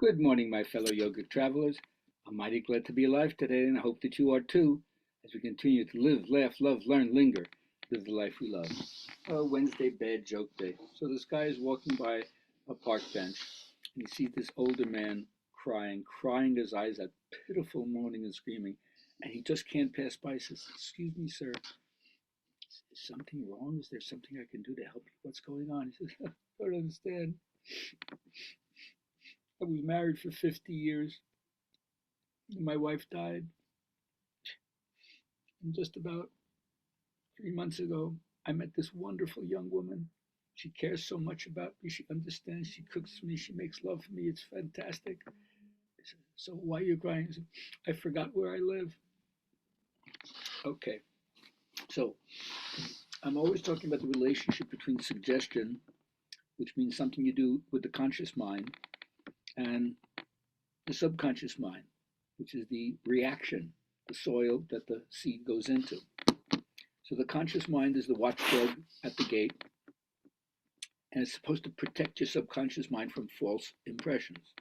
Good morning, my fellow yogic travelers. I'm mighty glad to be alive today, and I hope that you are too, as we continue to live, laugh, love, learn, linger, live the life we love. Oh, Wednesday bad joke day. So this guy is walking by a park bench, and he sees this older man crying his eyes out, pitiful moaning and screaming, and he just can't pass by. He says, "Excuse me, sir, is something wrong? Is there something I can do to help you? What's going on?" He says, "I don't understand. I was married for 50 years. My wife died, and just about 3 months ago, I met this wonderful young woman. She cares so much about me. She understands. She cooks for me. She makes love for me. It's fantastic." "So why are you crying?" "I forgot where I live." Okay, so I'm always talking about the relationship between suggestion, which means something you do with the conscious mind, and the subconscious mind, which is the reaction, the soil that the seed goes into. So the conscious mind is the watchdog at the gate, and it's supposed to protect your subconscious mind from false impressions.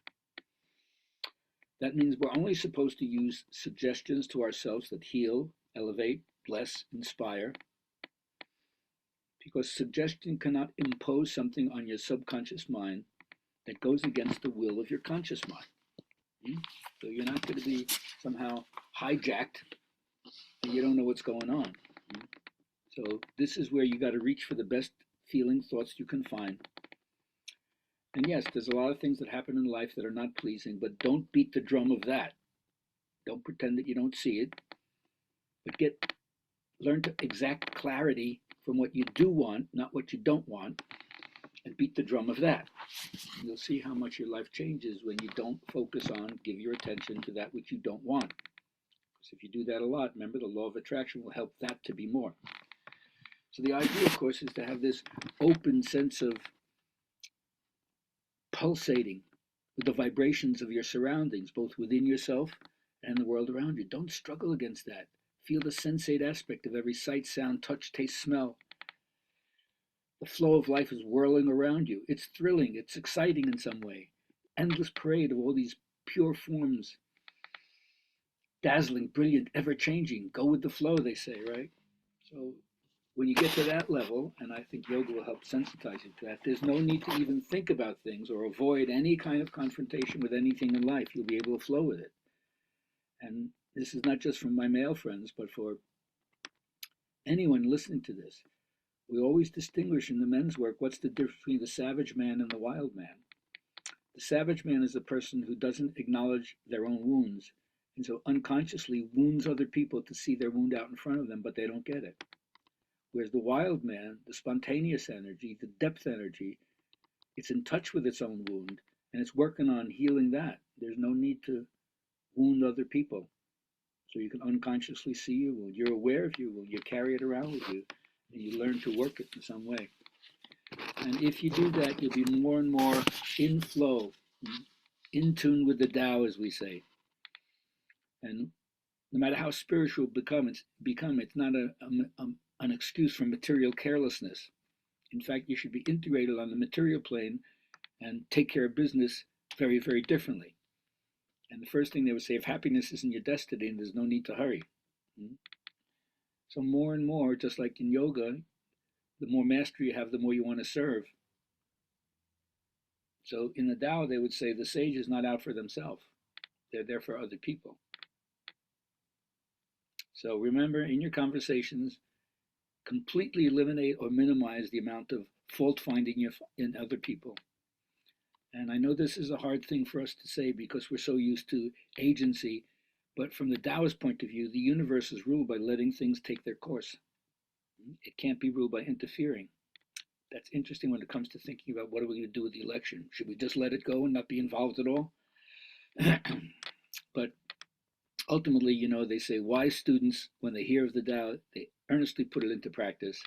That means we're only supposed to use suggestions to ourselves that heal, elevate, bless, inspire, because suggestion cannot impose something on your subconscious mind that goes against the will of your conscious mind. So you're not going to be somehow hijacked and you don't know what's going on. So this is where you got to reach for the best feeling thoughts you can find. And yes, there's a lot of things that happen in life that are not pleasing, but don't beat the drum of that. Don't pretend that you don't see it, but learn to exact clarity from what you do want, not what you don't want, and beat the drum of that. You'll see how much your life changes when you don't focus on, give your attention to that which you don't want. Because if you do that a lot, remember the law of attraction will help that to be more. So the idea, of course, is to have this open sense of pulsating with the vibrations of your surroundings, both within yourself and the world around you. Don't struggle against that. Feel the sensate aspect of every sight, sound, touch, taste, smell. The flow of life is whirling around you. It's thrilling. It's exciting in some way. Endless parade of all these pure forms. Dazzling, brilliant, ever-changing. Go with the flow, they say, right? So when you get to that level, and I think yoga will help sensitize you to that, there's no need to even think about things or avoid any kind of confrontation with anything in life. You'll be able to flow with it. And this is not just from my male friends, but for anyone listening to this. We always distinguish in the men's work what's the difference between the savage man and the wild man. The savage man is the person who doesn't acknowledge their own wounds, and so unconsciously wounds other people to see their wound out in front of them, but they don't get it. Whereas the wild man, the spontaneous energy, the depth energy, it's in touch with its own wound, and it's working on healing that. There's no need to wound other people. So you can unconsciously see your wound. You're aware of your wound. You carry it around with you, and you learn to work it in some way. And if you do that, you'll be more and more in flow, in tune with the Tao, as we say. And no matter how spiritual it's not an excuse for material carelessness. In fact, you should be integrated on the material plane and take care of business very, very differently. And the first thing they would say, if happiness isn't your destiny, there's no need to hurry. So more and more, just like in yoga, the more mastery you have, the more you want to serve. So in the Tao, they would say the sage is not out for themselves. They're there for other people. So remember, in your conversations, completely eliminate or minimize the amount of fault finding in other people. And I know this is a hard thing for us to say because we're so used to agency, but from the Taoist point of view, the universe is ruled by letting things take their course. It can't be ruled by interfering. That's interesting when it comes to thinking about what are we going to do with the election. Should we just let it go and not be involved at all? But ultimately, they say wise students, when they hear of the Tao, they earnestly put it into practice.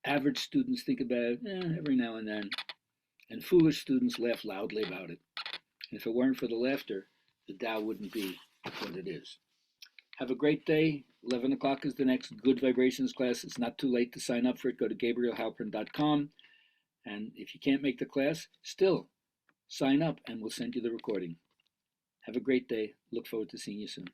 Average students think about it every now and then. And foolish students laugh loudly about it. And if it weren't for the laughter, the Tao wouldn't be what it is. Have a great day. 11 o'clock is the next Good Vibrations class. It's not too late to sign up for it. Go to GabrielHalpern.com. And if you can't make the class, still sign up and we'll send you the recording. Have a great day. Look forward to seeing you soon.